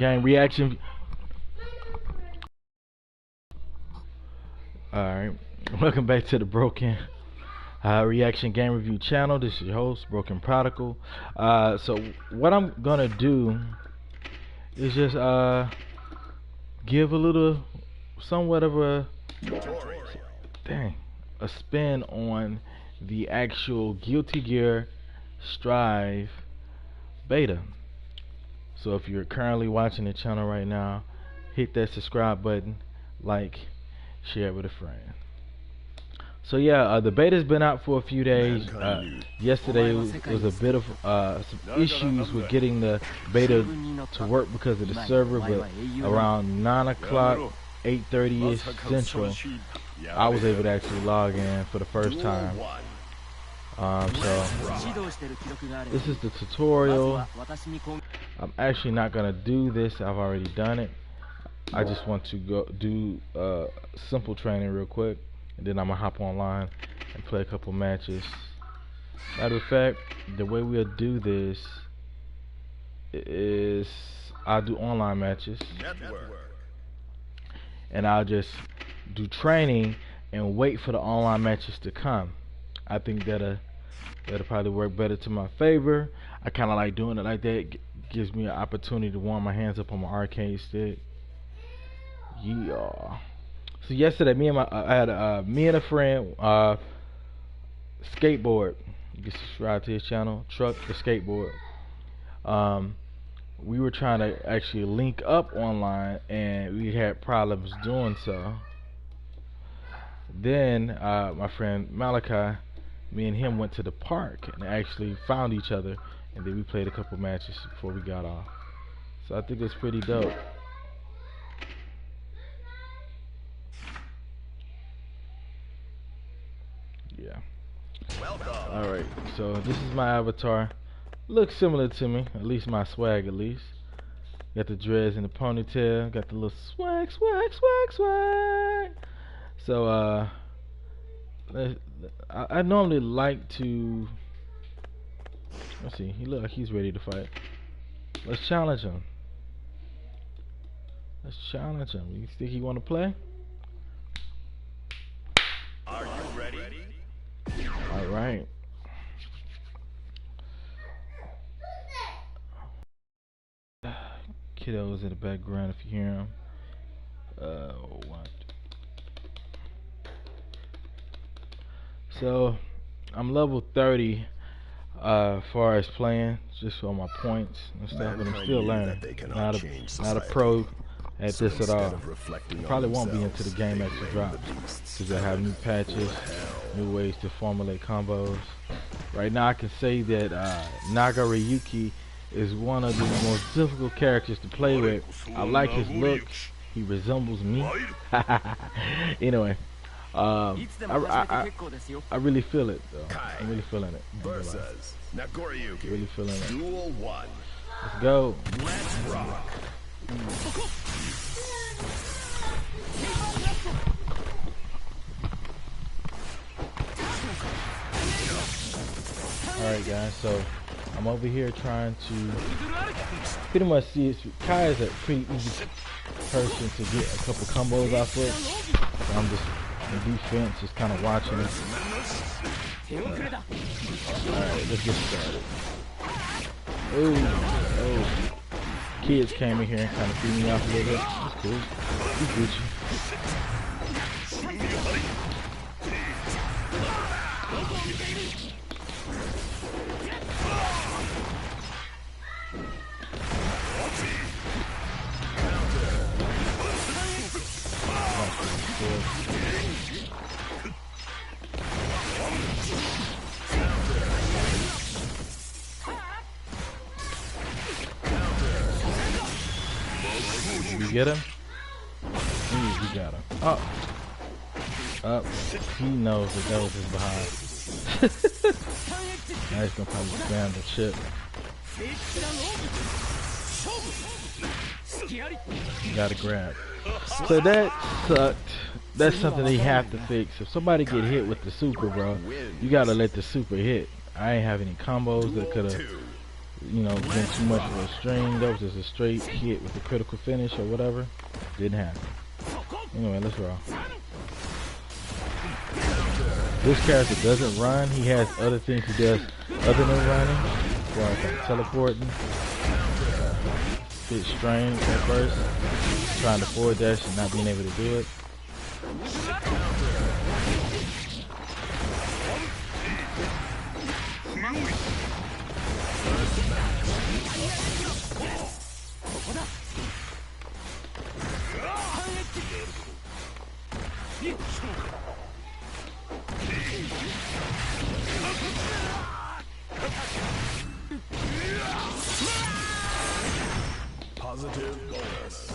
Game reaction. Alright, welcome back to the BroKen reaction game review channel. This is your host, BroKen Prodycal. So what I'm gonna do is just give a little, somewhat of a spin on the actual Guilty Gear Strive beta. So if you're currently watching the channel right now, hit that subscribe button, like, share it with a friend. So yeah, the beta's been out for a few days. Yesterday was a bit of some issues with getting the beta to work because of the server, but around 9 o'clock, 8:30ish Central, I was able to actually log in for the first time. So this is the tutorial. I'm actually not gonna do this. I've already done it. I just want to go do simple training real quick, and then I'm gonna hop online and play a couple matches. Matter of fact, the way we'll do this is I'll do online matches, and I'll just do training and wait for the online matches to come. I think that'll probably work better to my favor. I kind of like doing it like that. It gives me an opportunity to warm my hands up on my arcade stick. Yeah. So yesterday, I had me and a friend skateboard. You can subscribe to his channel, Truck the Skateboard. We were trying to actually link up online, and we had problems doing so. Then my friend Malachi, me and him went to the park and actually found each other, and then we played a couple matches before we got off. So I think it's pretty dope. Yeah. Alright, so this is my avatar. Looks similar to me, at least my swag at least. Got the dreads and the ponytail, got the little swag. So I normally like to, let's see, he look like he's ready to fight. Let's challenge him. You think he want to play? Are you ready? All right. Kiddos in the background if you hear him. What? So I'm level 30 as far as playing, just on my points and stuff, but I'm still learning. Not a pro at this at all. Probably won't be until the game actually drops, because I have new patches, new ways to formulate combos. Right now I can say that Nagoriyuki is one of the most difficult characters to play with. I like his look. He resembles me. Anyway, I really feel it though. I'm really feeling it. Versus Nagoriyuki. Really feeling it. Duel 1. Let's go. Let's rock. Alright guys, so I'm over here trying to pretty much see Kai is a pretty easy person to get a couple combos off of. So I'm just in defense, just kind of watching it. Alright, let's get started. Oh, kids came in here and kind of threw me off a little bit. That's cool. We Gucci. You get him? We got him. Oh, he knows that was his behind. Now he's gonna probably spam the chip. You gotta grab. So that sucked. That's something they have to fix. If somebody get hit with the super, bro, you gotta let the super hit. I ain't have any combos that could have you know, been too much of a string. That was just a straight hit with the critical finish or whatever. Didn't happen. Anyway, let's roll. This character doesn't run. He has other things he does other than running. Like teleporting. Bit strange at first. Trying to forward dash and not being able to do it. Positive bonus.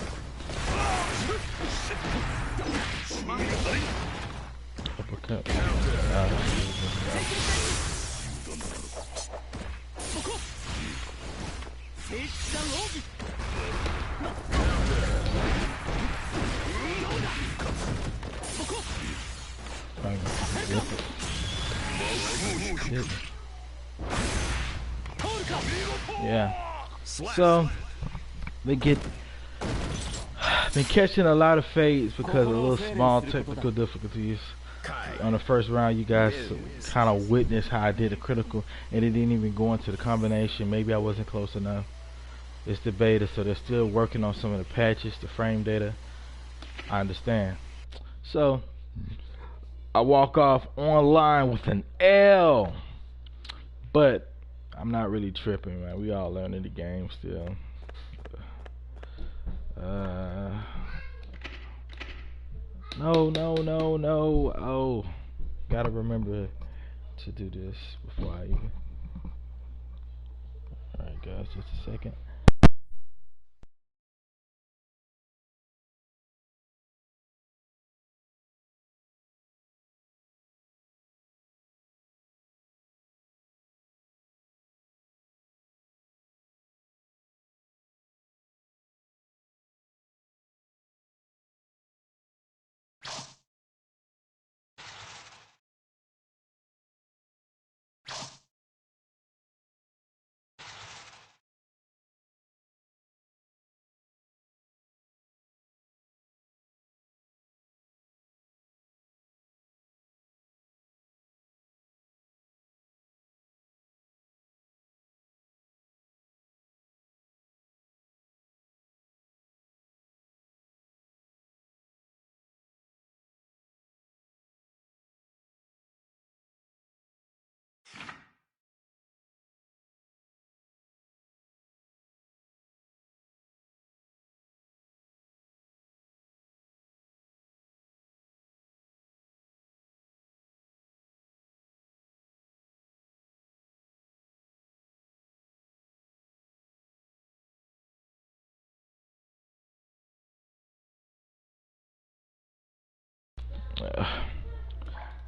Uppercut. Yeah. So they get been catching a lot of fades because of little small technical difficulties. On the first round, you guys kind of witnessed how I did a critical and it didn't even go into the combination. Maybe I wasn't close enough. It's the beta, so they're still working on some of the patches, the frame data. I understand. So I walk off online with an L, but I'm not really tripping, man. We all learning the game still. No. Oh, gotta remember to do this before I even. Alright, guys, just a second.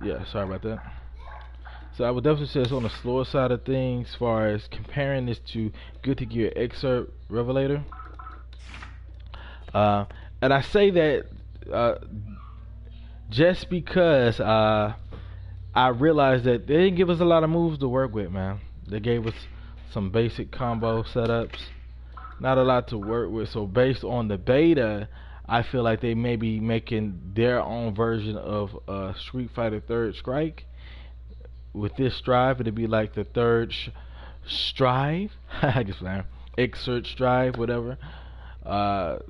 Yeah, sorry about that. So I would definitely say it's on the slower side of things as far as comparing this to Guilty Gear Excerpt Revelator. And I say that just because I realized that they didn't give us a lot of moves to work with, man. They gave us some basic combo setups, not a lot to work with. So based on the beta, I feel like they may be making their own version of Street Fighter Third Strike. With this strive, it'd be like the third strive. I just playing. Excerpt strive, whatever. Not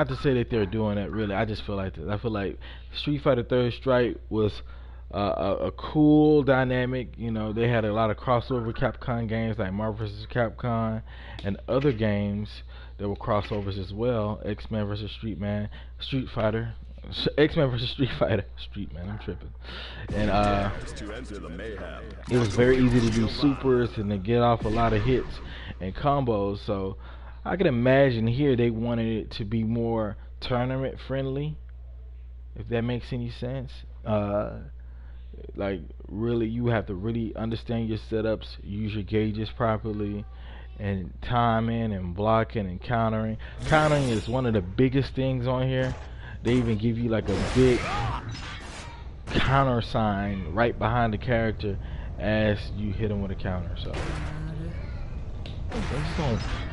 to say that they're doing that really. I just feel like this. I feel like Street Fighter Third Strike was a cool dynamic. You know, they had a lot of crossover Capcom games like Marvel vs. Capcom and other games that were crossovers as well. X-Men vs. Street Fighter. X-Men vs. Street Fighter. Street Man, I'm tripping. And it was very easy to do supers and to get off a lot of hits and combos. So I can imagine here they wanted it to be more tournament friendly, if that makes any sense. Like really, you have to really understand your setups, use your gauges properly, and timing and blocking and countering. Countering is one of the biggest things on here. They even give you like a big counter sign right behind the character as you hit them with a counter. So I'm just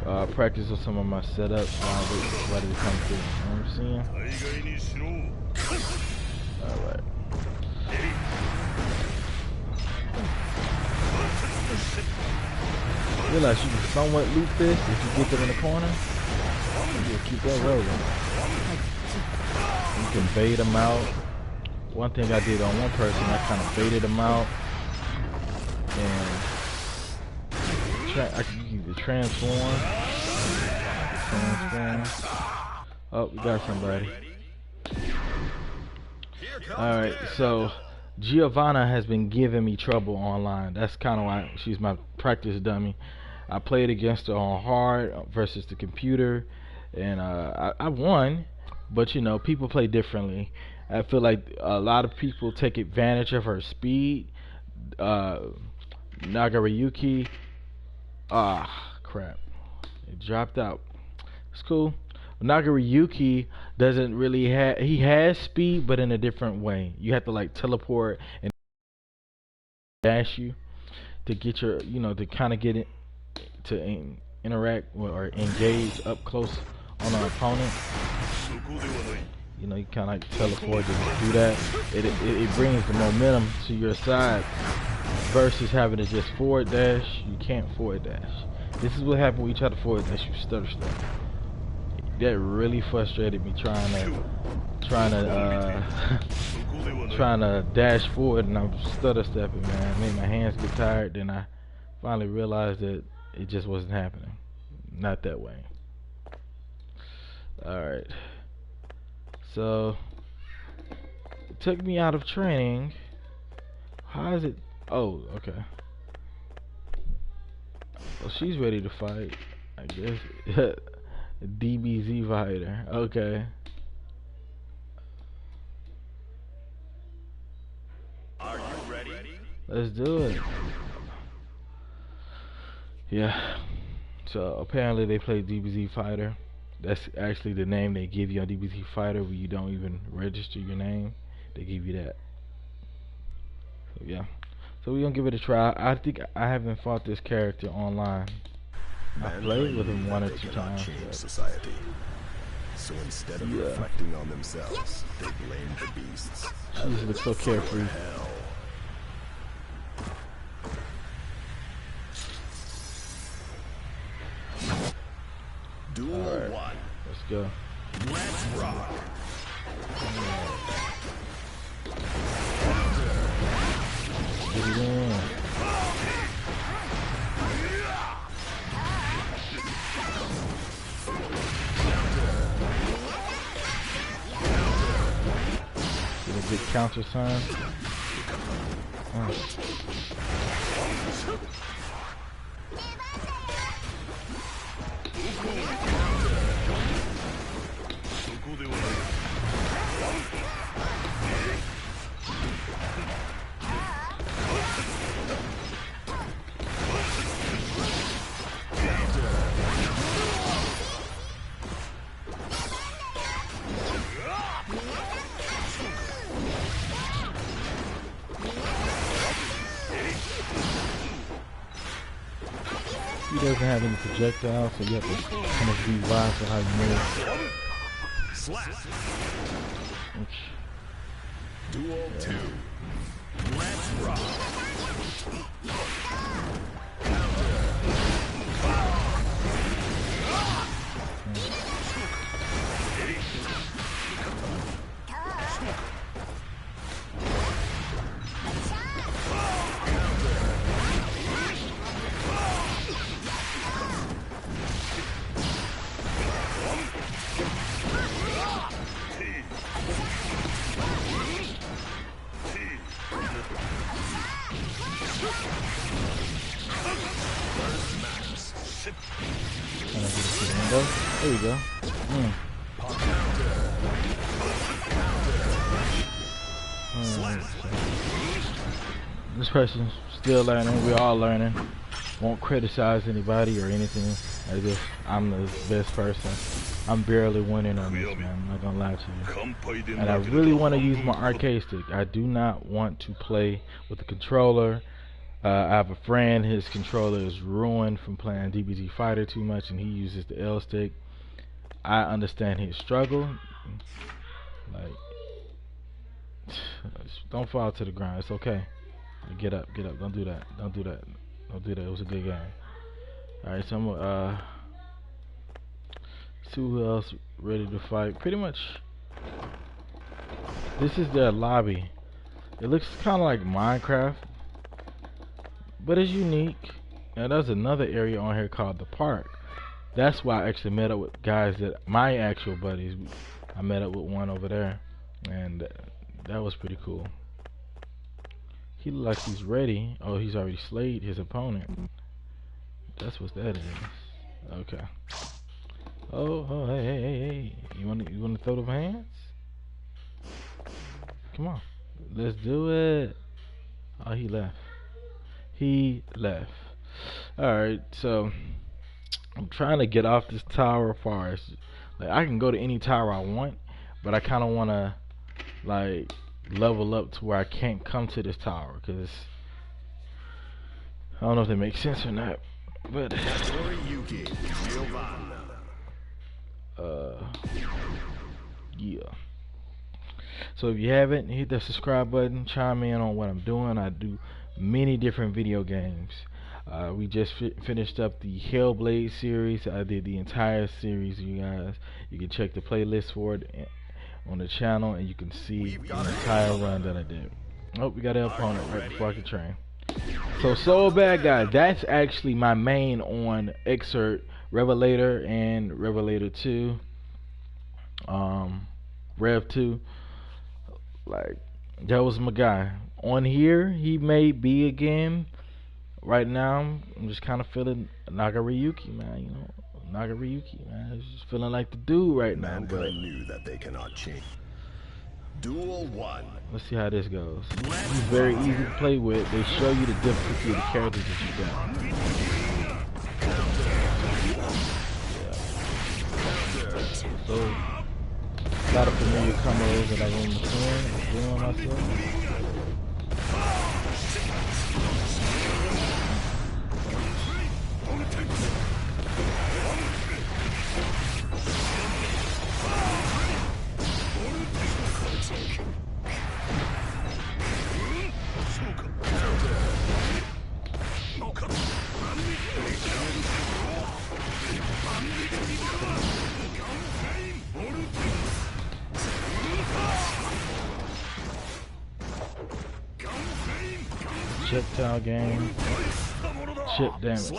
gonna practice with some of my setups while I wait for somebody to come through. You know what I'm saying? Alright. Realize you can somewhat loop this if you get them in the corner. You keep that rolling. You can bait them out. One thing I did on one person, I kind of baited them out. And I can use the transform. Oh, we got somebody. Alright, so Giovanna has been giving me trouble online. That's kind of why she's my practice dummy. I played against her on hard versus the computer, and I won, but you know, people play differently. I feel like a lot of people take advantage of her speed. Nagoriyuki, crap, it dropped out. It's cool. Nagoriyuki doesn't really have, he has speed, but in a different way. You have to like teleport and dash you to get your, you know, to kind of get it to interact or engage up close on an opponent. You know, you kind of like teleport to do that. It brings the momentum to your side versus having to just forward dash. You can't forward dash. This is what happens when you try to forward dash. You stutter step. That really frustrated me trying to dash forward, and I'm stutter stepping, man. It made my hands get tired. Then I finally realized that it just wasn't happening. Not that way. Alright. So it took me out of training. How is it? Oh, okay. Well, she's ready to fight, I guess. DBZ fighter. Okay. Are you ready? Let's do it. Yeah. So apparently they play DBZ fighter. That's actually the name they give you on DBZ fighter when you don't even register your name. They give you that. So yeah. So we're gonna give it a try. I think I haven't fought this character online. I played with him 1 or 2 times. Society. So instead of reflecting on themselves, they blame the beasts. She just looks so carefree. Duel 1. Let's go. Let's rock. Get it in. Get a good counter sign. He doesn't have any projectiles, so you have to kind of be wise for how you move. Slap. Duel 2. Let's rock. There you go. This person's still learning. We're all learning. Won't criticize anybody or anything as if I'm the best person. I'm barely winning on this, man. I'm not gonna lie to you. And I really want to use my arcade stick. I do not want to play with the controller. I have a friend, his controller is ruined from playing DBZ Fighter too much and he uses the L stick. I understand his struggle. Like, don't fall to the ground. It's okay. Get up, get up. Don't do that. Don't do that. Don't do that. It was a good game. Alright, so I'm gonna see who else ready to fight. Pretty much this is their lobby. It looks kinda like Minecraft, but it's unique. Now there's another area on here called the park. That's why I actually met up with guys that my actual buddies. I met up with one over there, and that was pretty cool. He looks like he's ready. Oh, he's already slayed his opponent. That's what that is. Okay. Oh, hey. You wanna throw them hands? Come on, let's do it. Oh, he left. He left. Alright, so I'm trying to get off this tower as far as, like, I can go to any tower I want, but I kind of want to, like, level up to where I can't come to this tower, because I don't know if that makes sense or not, but yeah. So if you haven't, hit the subscribe button, chime in on what I'm doing. I do many different video games. We just finished up the Hellblade series. I did the entire series, you guys. You can check the playlist for it on the channel, and you can see the entire run that I did. Oh, we got an opponent right before I can train. So Bad Guy, that's actually my main on Excerpt, Revelator, and Revelator 2, Rev 2. Like, that was my guy. On here, he may be again. Right now, I'm just kind of feeling Nagoriyuki, man. You know, Nagoriyuki, man. Just feeling like the dude right now. But knew that they cannot change. Duel 1. Let's see how this goes. He's very easy to play with. They show you the difficulty of the characters that you got. Yeah. So, a lot of familiar combos that I'm doing myself. Chip tower game, chip damage.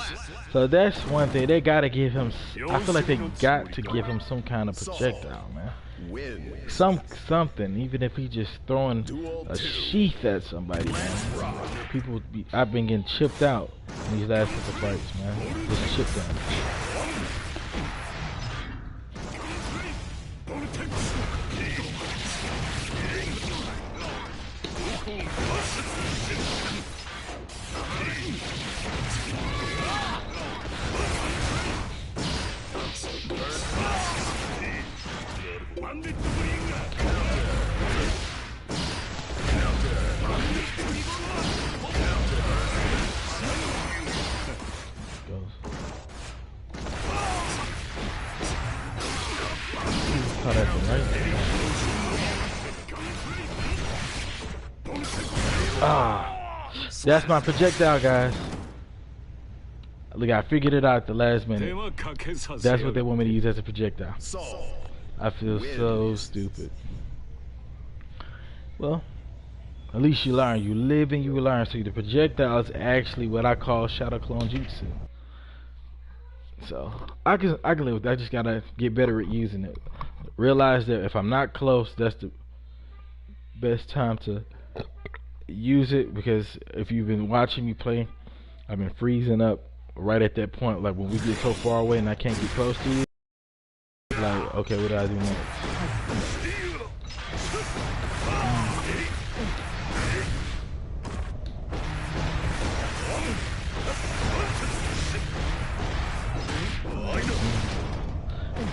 So that's one thing. They gotta give him. I feel like they got to give him some kind of projectile, man. Something. Even if he just throwing a sheath at somebody, man. People, I've been getting chipped out in these last couple fights, man. Just chip damage. That's my projectile, guys. Look, I figured it out at the last minute. That's what they want me to use as a projectile. I feel so stupid. Well, at least you learn. You live and you learn. So the projectile is actually what I call shadow clone jutsu. So I can live with that. I just gotta get better at using it. Realize that if I'm not close, that's the best time to use it, because if you've been watching me play, I've been freezing up right at that point. Like when we get so far away and I can't get close to you, like, okay, what do I do next?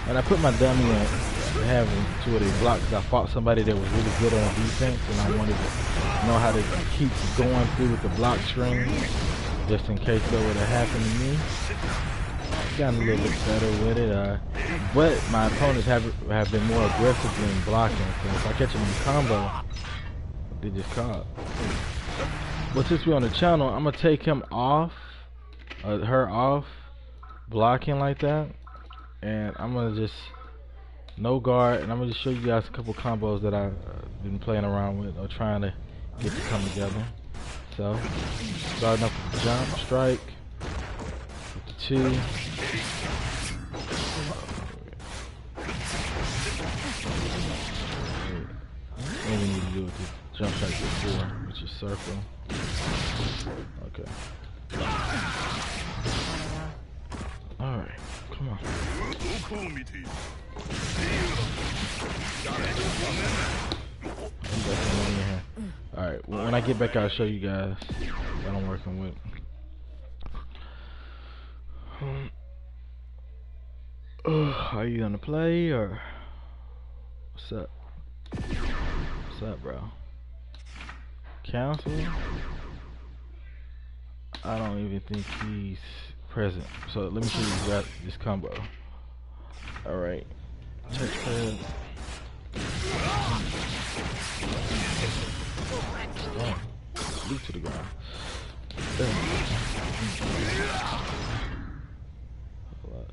And I put my dummy in. to have two of their blocks. I fought somebody that was really good on defense, and I wanted to know how to keep going through with the block string, just in case that would have happened to me. Gotten a little bit better with it, but my opponents have been more aggressive in blocking. So if I catch them in combo, they just caught. But since we're on the channel, I'm gonna take him off, her off, blocking like that, and I'm gonna just no guard, and I'm gonna just show you guys a couple combos that I've been playing around with or trying to get to come together. So starting up with the jump strike, with the 2. And we need to do with the jump strike with 4, which is circle. Okay. Alright, come on. Alright, well, when I get back, I'll show you guys what I'm working with. Are you gonna play or what's up? What's up, bro? Council? I don't even think he's present. So let me show you guys this combo. Alright. Touchpad. Oh, loop to the ground.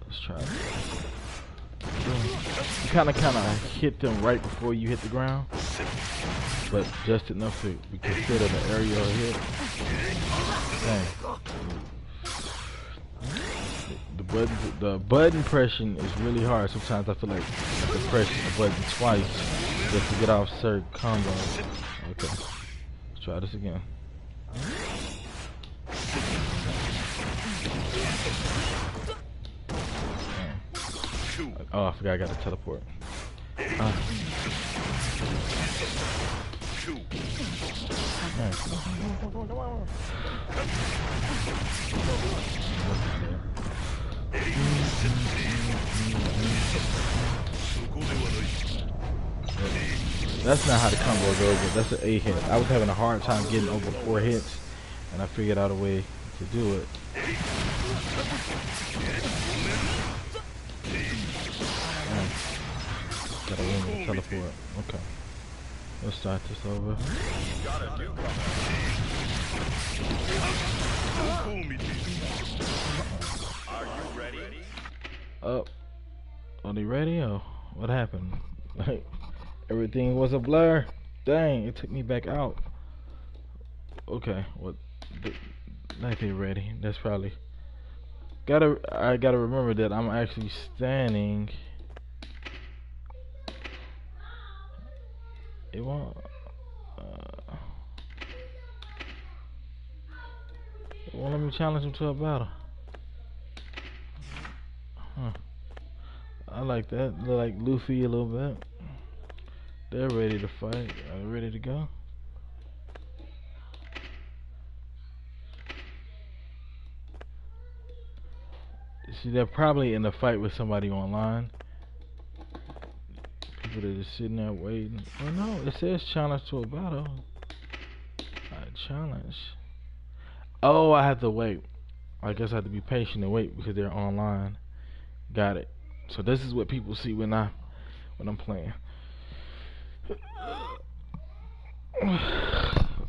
Let's try it. You kind of hit them right before you hit the ground, but just enough to be considered an aerial hit. Dang. The button pressing is really hard. Sometimes I feel like I have to press the button twice just to get off certain combos. Okay, let's try this again. Oh, I forgot I got to teleport. That's not how the combo goes, but that's an 8 hit. I was having a hard time getting over 4 hits, and I figured out a way to do it. Gotta win with teleport. Okay. Let's start this over. Are you ready? Oh. Are they ready? Oh, what happened? Like, everything was a blur. Dang, it took me back out. Okay, well, like they're ready. That's probably I gotta remember that I'm actually standing. It won't. It won't let me challenge him to a battle. Huh. I like that. Look like Luffy a little bit. They're ready to fight. Are they ready to go? See, they're probably in a fight with somebody online. People that are just sitting there waiting. Oh no, it says challenge to a battle. Challenge. Oh, I have to wait. I guess I have to be patient and wait because they're online. Got it. So this is what people see when I'm playing.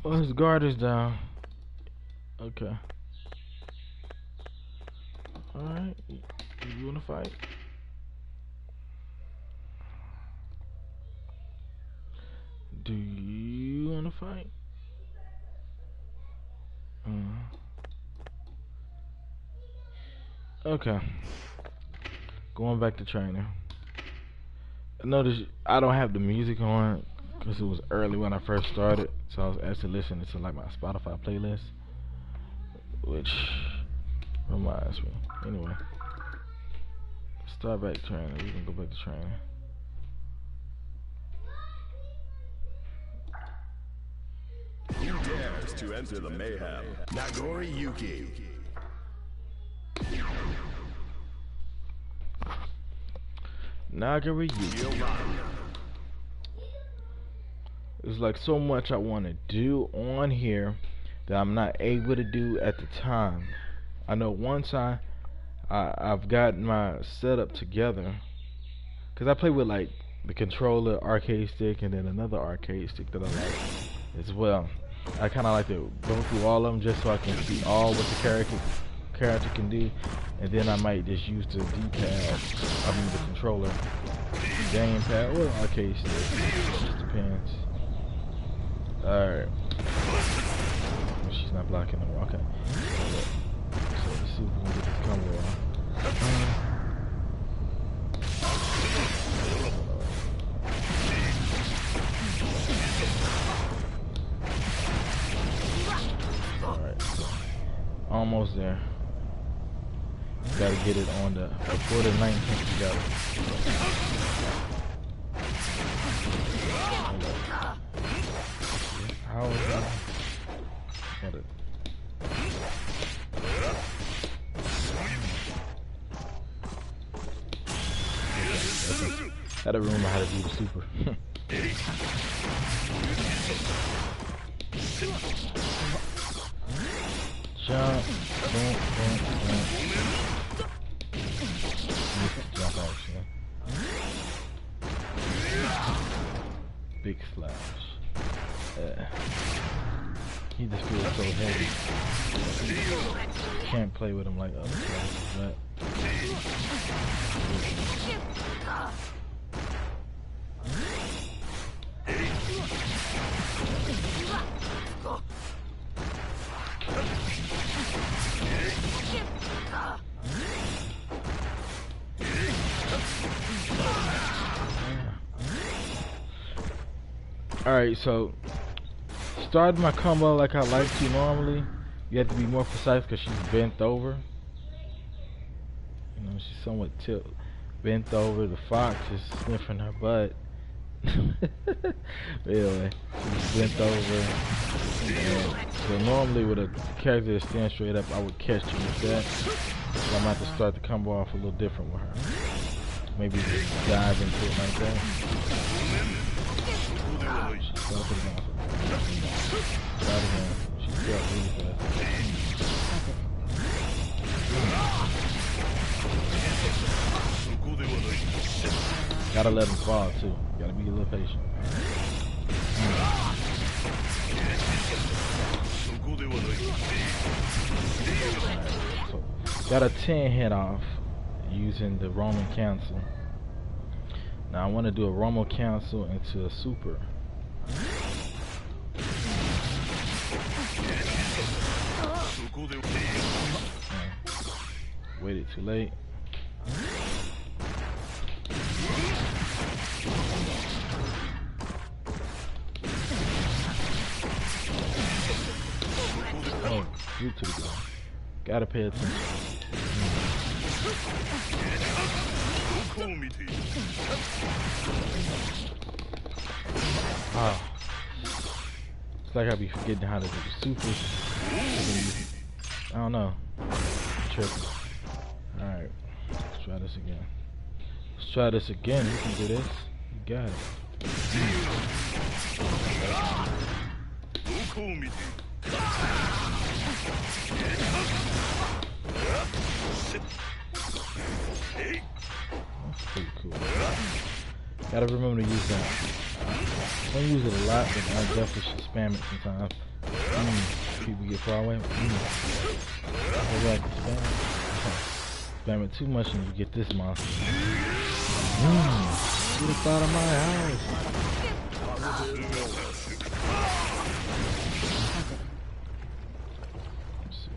Oh, his guard is down. Okay. Alright. You wanna fight? Do you wanna fight? Okay. Going back to training. Notice I don't have the music on because it was early when I first started, so I was actually listening to like my Spotify playlist, which reminds me. Anyway, start back training. We can go back to training. Who dares to enter the mayhem? Nagoriyuki. Nagoriyuki. There's like so much I want to do on here that I'm not able to do at the time. I know once I've gotten my setup together, because I play with like the controller, arcade stick, and then another arcade stick that I like as well. I kind of like to go through all of them just so I can see all what the character can do, and then I might just use the D-pad, I mean the controller, gamepad, or the arcade stick. It just depends. Alright. She's not blocking the wall. Okay. So let's see if we can get this combo off. Alright. Almost there. Gotta get it on the before the 19th. You got it. How is that? Got it. Gotta remember how to do the super. Jump, boom, boom, boom. Jump out, big flash. He just feels so heavy. Can't play with him like other players, but alright, so started my combo like I like to normally. You have to be more precise because she's bent over. You know, she's somewhat bent over. The fox is sniffing her butt. Anyway, she's bent over. And so normally with a character that stands straight up, I would catch you with that. So I'm about to start the combo off a little different with her. Maybe just dive into it like that. She's got really fast. Gotta let him fall too. Gotta be a little patient. So, got a 10 hit off using the Roman cancel. Now I want to do a Roman cancel into a super. Waited too late. Oh, root to the ground. Gotta pay attention. Ah. It's like I be forgetting how to do the supers. I don't know. I'm tripping. Alright. Let's try this again. Let's try this again. You can do this. You got it. That's pretty cool. Gotta remember to use that. I don't use it a lot, but I definitely should spam it sometimes. People get far away. Spam it too much and you get this monster. Get us out of my house. Let's see.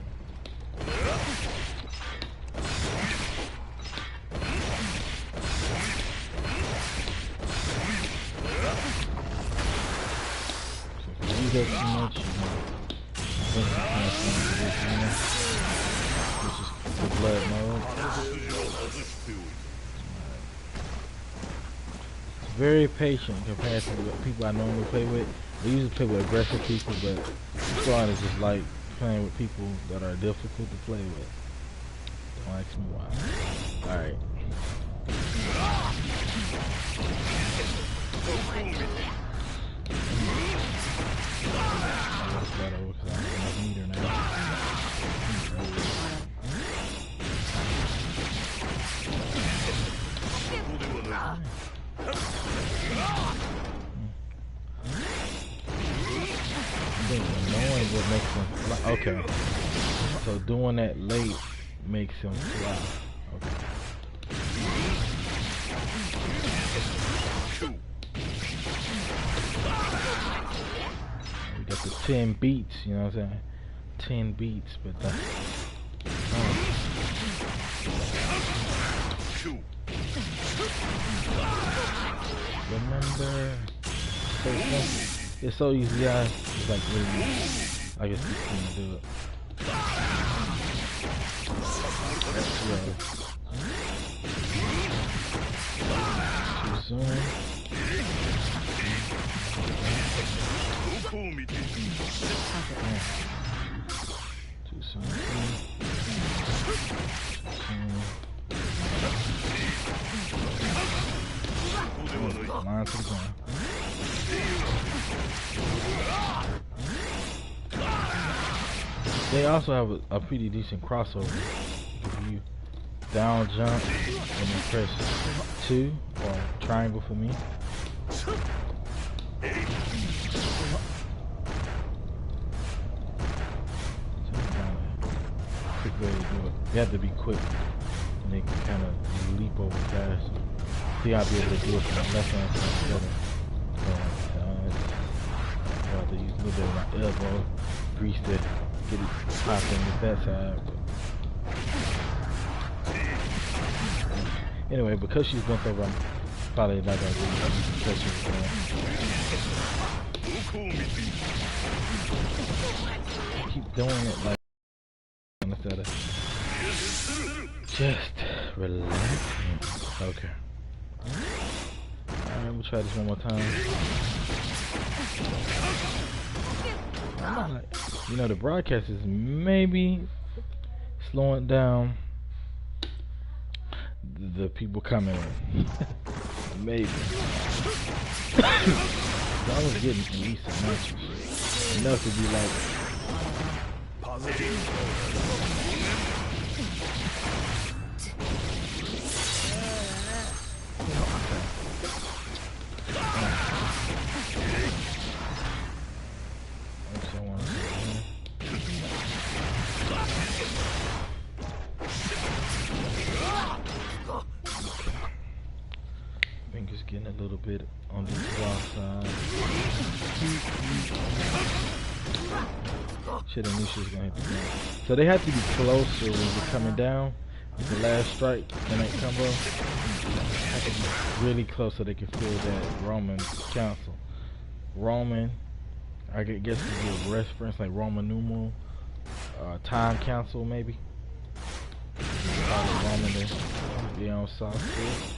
So if you use that too much, this is the blood mode. It's very patient compared to what people I normally play with. I usually play with aggressive people, but this squad is just like playing with people that are difficult to play with. Don't ask me why. Alright. Knowing what makes him fly. Okay. So doing that late makes him fly. Okay. We got the 10 beats, you know what I'm saying? 10 beats, but that's remember, so it's so easy, guys. It's like really easy. I guess he's gonna do it. That's slow. Too soon. Too soon. Line to the ground. They also have a pretty decent crossover. If you down jump and then press 2 or triangle for me. Quick way to do it. You have to be quick and they can kind of leap over fast. See, I'll be able to do it from the left hand side together. I'll have to use a little bit of my elbow grease to get it popping with that side. But anyway, because she's bent over, I'm probably not going to do it. Keep doing it like instead of just relax. Okay. Alright, we'll try this one more time. You know, the broadcast is maybe slowing down the people coming in. Maybe. I was getting at least enough to be like positive. Fingers getting a little bit on the wall side. Shit, I knew she was gonna hit the ground. So they have to be closer when you're coming down with the last strike in that combo. Have to be really close so they can feel that Roman council. Roman, I guess it would be a reference like Roman numeral, time council maybe. Roman to be on soft stick.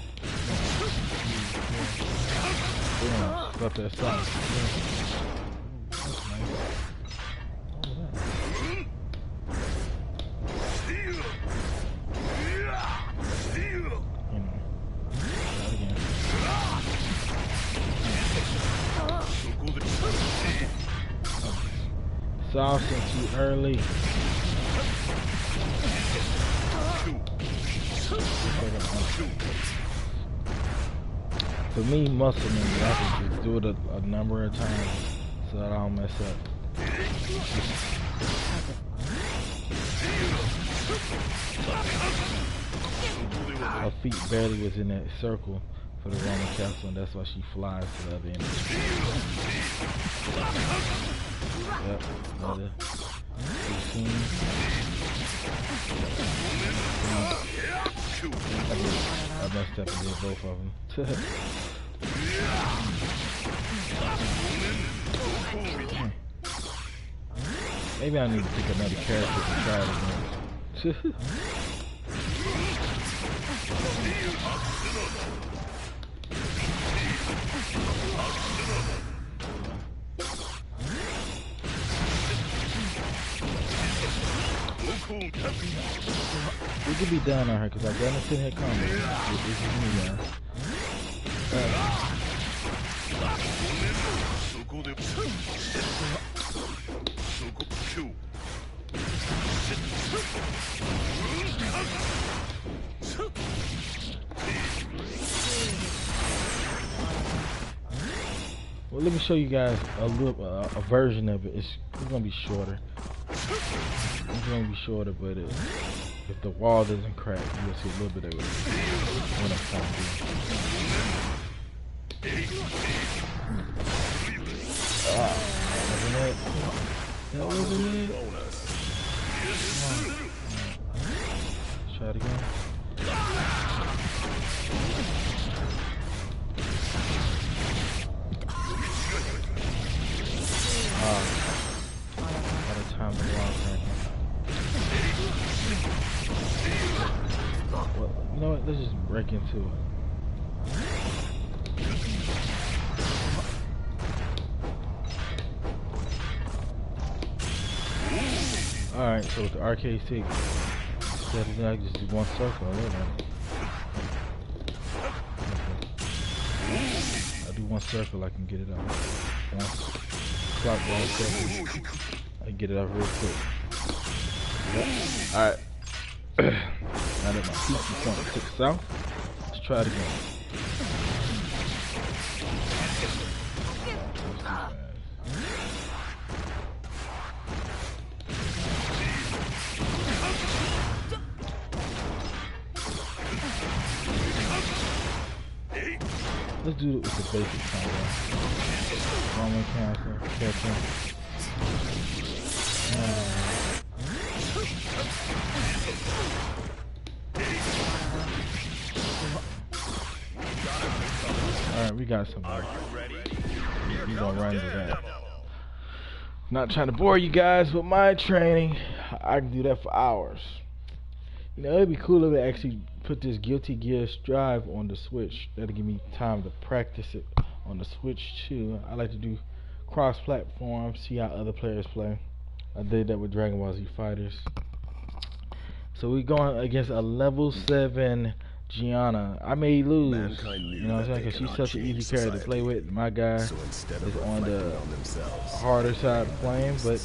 Yeah, stuff that sauce. That's nice. Saucing too early. For me, muscle memory, I can just do it a number of times so that I don't mess up. Her feet barely was in that circle for the Roman castle, and that's why she flies to the other end. Yep, another. I messed up and did both of them. Maybe I need to pick another character to try it again. We could be down on her because I've done a 10-hit combo. This is me, guys. Well, let me show you guys a little a version of it. It's gonna be shorter. It's gonna be shorter, but if the wall doesn't crack, you'll see a little bit of it. What I'm trying to do. Wasn't it? That wasn't it. Let's try it again. Out of time to walk right here. Well, you know what? Let's just break into it. Alright, so with the arcade stick, I just do one circle. I do one circle, I can get it out. Once clockwise circle, I can get it out real quick. Yep. Alright. Now that my feet is pointing to the south, let's try it again. Let's do it with the basic combo. Roman counter, catching. Alright, we got somebody. We're gonna run into that. Not trying to bore you guys with my training. I can do that for hours. You know, it'd be cool if they actually put this Guilty Gear Strive on the Switch. That'll give me time to practice it on the Switch too. I like to do cross-platform, see how other players play. I did that with Dragon Ball Z Fighters. So we're going against a level 7 Gianna. I may lose, you know what I'm saying, because she's such an easy character to play with. My guy is on the harder side of playing, but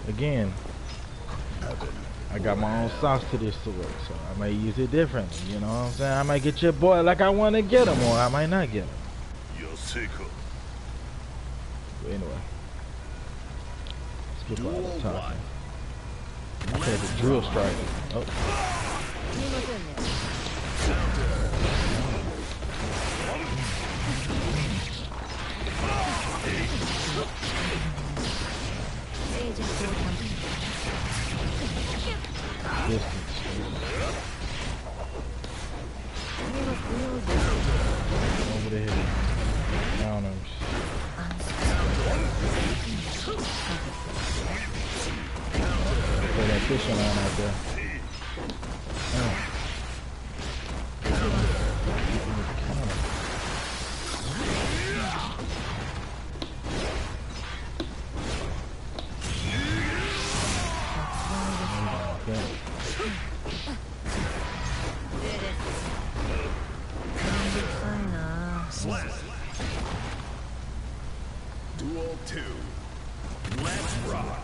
again, I got my own sauce to this sword, so I may use it differently, you know what I'm saying? I might get your boy like I want to get him, or I might not get him. But anyway, let's get all the talking. Okay, the drill strike. Oh. Distance. Over the head. Counters. Play that fishing line out there. Duel 2. Let's rock.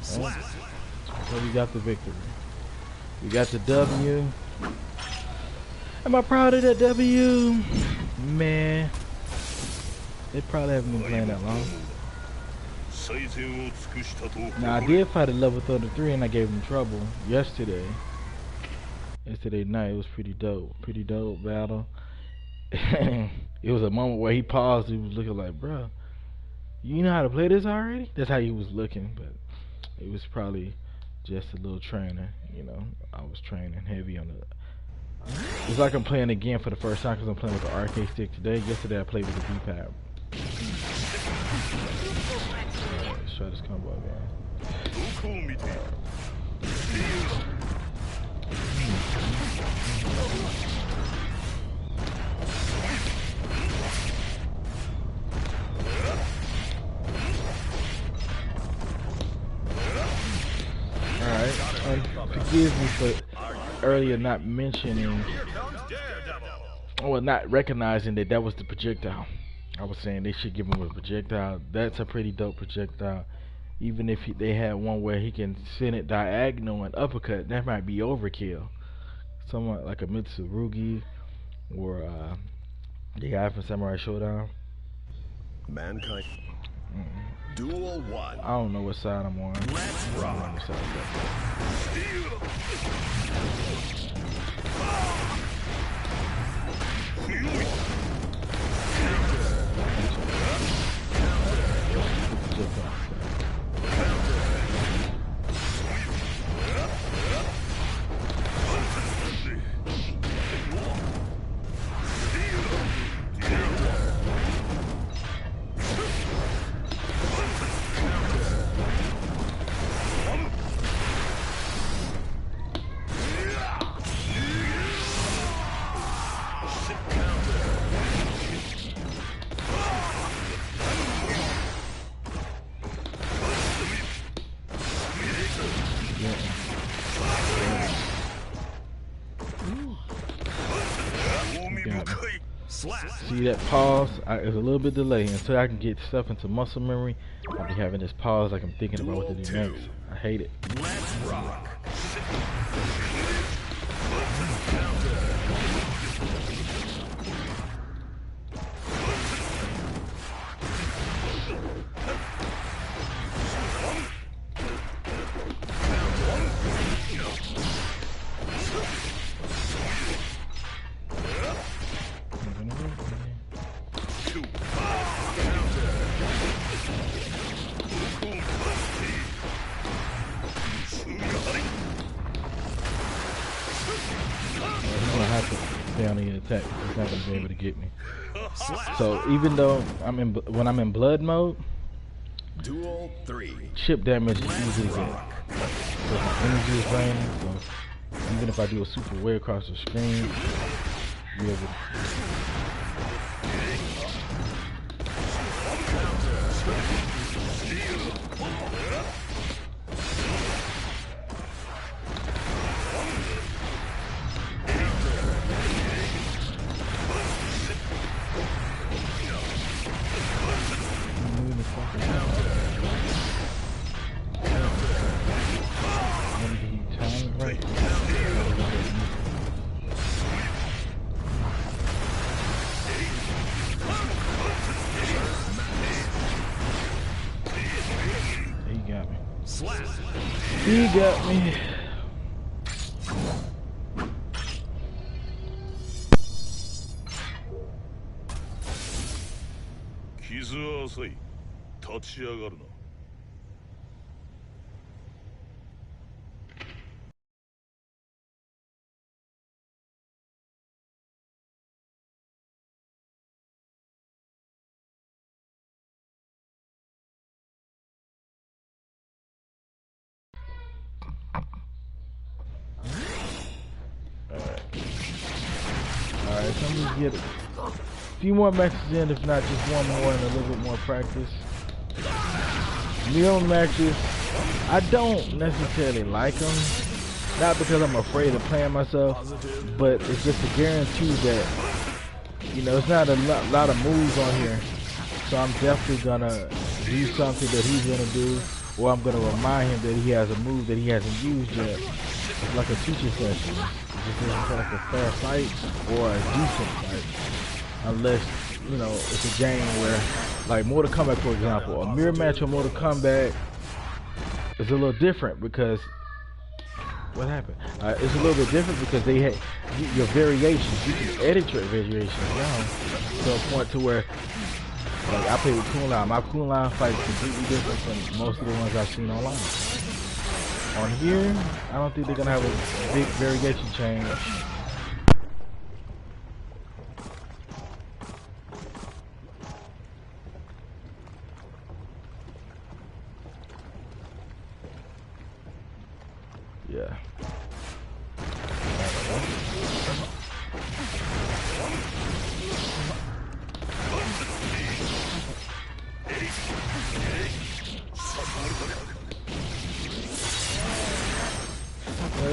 So we got the victory. We got the W. Am I proud of that W? Man, they probably haven't been playing that long. Now I did fight a level 33 and I gave him trouble yesterday. Yesterday night, it was pretty dope battle. It was a moment where he paused. He was looking like, bro, you know how to play this already? That's how he was looking, but it was probably just a little trainer, you know. I was training heavy on the. It's like I'm playing again for the first time because I'm playing with the arcade stick today. Yesterday I played with the D-pad. Alright, let's try this combo again. one, forgive me for earlier not mentioning, or not recognizing that that was the projectile. I was saying they should give him a projectile. That's a pretty dope projectile. Even if they had one where he can send it diagonal and uppercut, that might be overkill. Somewhat like a Mitsurugi or the guy from Samurai Showdown. Mankind. Duel 1. I don't know what side I'm on. Let's rock. See that pause? It's a little bit delayed until I can get stuff into muscle memory. I'll be having this pause like I'm thinking about what to do next. I hate it. Let's rock. Attack. He's not gonna be able to get me. So even though when I'm in blood mode, Duel 3. chip damage is easily get. So my energy is draining. So even if I do a super way across the screen, be able to. He got me. Alright, so I'm just get a few more matches in, if not just one more and a little bit more practice. Meal matches, I don't necessarily like them. Not because I'm afraid of playing myself, but it's just a guarantee that, you know, it's not a lot of moves on here. So I'm definitely gonna do something that he's gonna do, or I'm gonna remind him that he has a move that he hasn't used yet. It's like a teacher session. It doesn't feel like a fair fight or a decent fight, unless, you know, it's a game where, like Mortal Kombat, for example, a mirror match of Mortal Kombat is a little different because what happened? It's a little bit different because they had your variations. You can edit your variations down to a point to where, like, I play with Kunlun. My Kunlun fight is completely different from most of the ones I've seen online. On here, I don't think they're gonna have a big variation change. Yeah.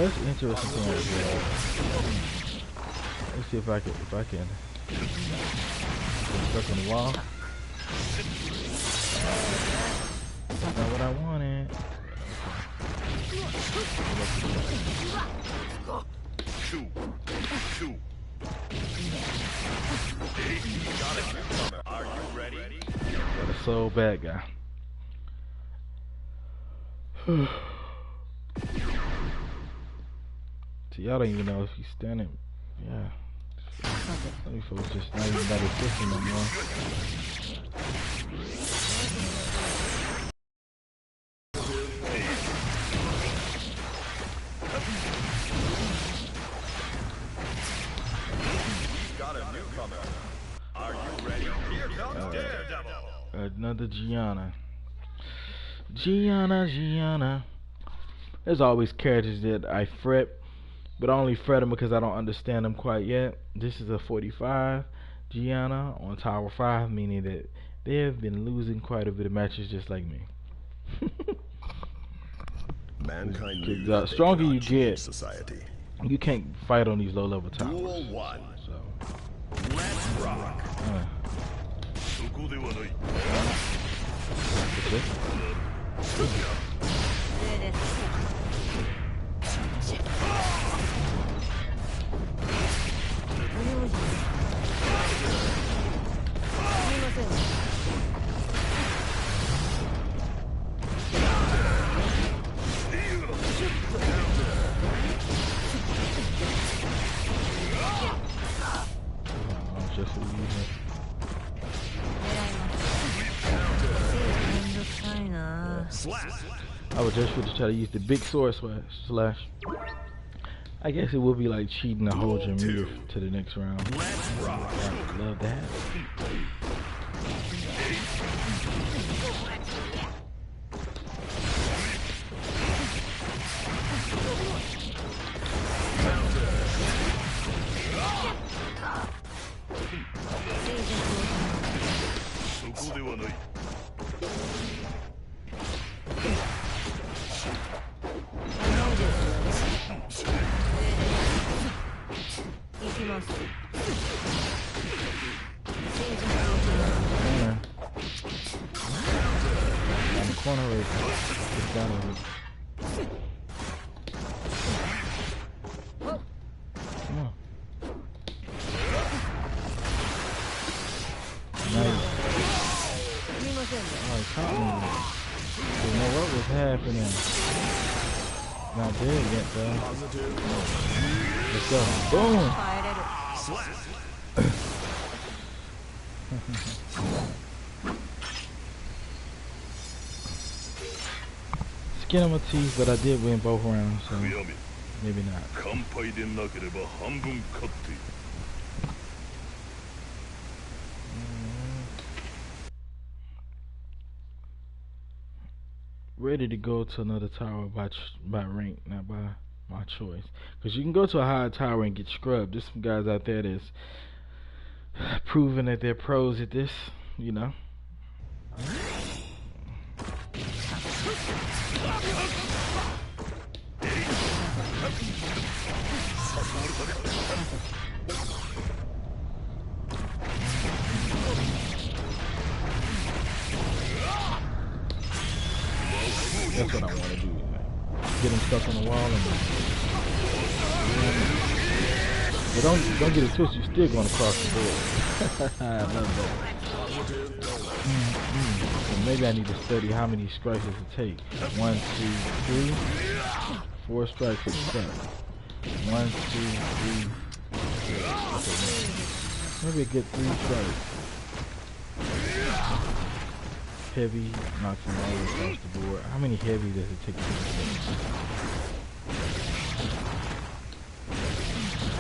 that's interesting thing as well. Let's see if I can get stuck on the wall. That's not what I wanted. Are you ready? Got a soul bad guy. So y'all don't even know if he's standing. Yeah. Some folks just not even that existing no more. Got a newcomer. Are you ready? Here comes Daredevil. Another Gianna. Gianna. There's always characters that I fret, but I only fret them because I don't understand them quite yet. This is a 45 Gianna on Tower 5, meaning that they have been losing quite a bit of matches just like me. Mankind Because the stronger you get, society. you can't fight on these low-level towers. Duel 1. So, Let's rock. just for using it. I would just try to use the big sword slash. I guess it would be like cheating to hold your move to the next round. I love that. Corner race. Get down with it. Come on. Nice. Oh, he caught me. Didn't know what was happening. Not dead yet, though. Let's go. Boom! Skin on my teeth, but I did win both rounds, so maybe not. Ready to go to another tower by rank, not by my choice. Because you can go to a higher tower and get scrubbed. There's some guys out there that's proving that they're pros at this, you know. That's what I want to do. Get him stuck on the wall and but don't get it twisted. You're still going across the board. I love that. So maybe I need to study how many strikes does it take. 1, 2, 3, 4 strikes is stuck. 1, 2, 3, 4. Okay, maybe I get 3 strikes. Heavy knocks him all across the board. How many heavy does it take to get?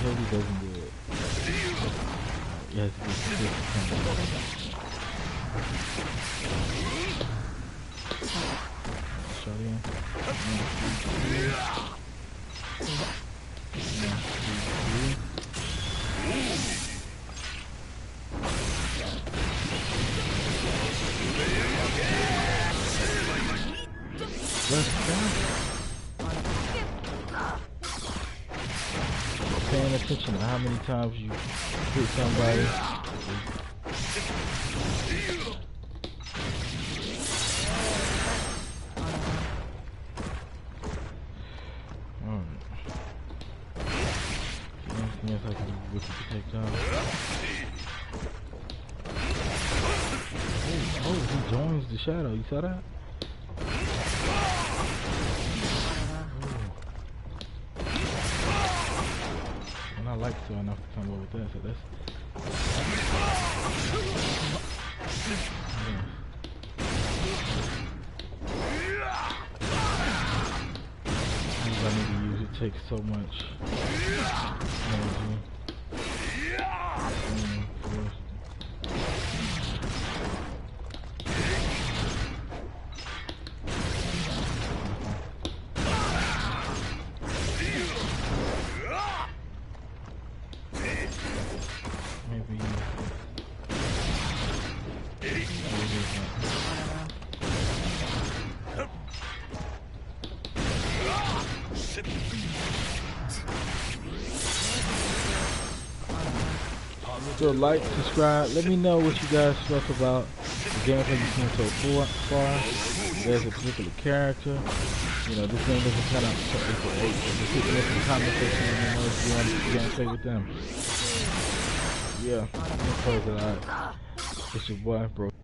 Heavy doesn't do it. Yes, it's shot in. 1, 2, 3. Let's go. paying attention to how many times you hit somebody. Anything else I can do with you to take down? Oh, he joins the shadow. You saw that? And I like so enough to come over with that, so that's... I need to use it. Takes so much energy. So like, subscribe, let me know what you guys felt about the gameplay you've seen so far. If there's a particular character, you know, this game doesn't come out until April 8th, so just hit me up in the comment section and let me know if you want to gameplay with them. Yeah, I'm gonna close it out. It's your boy, Bro.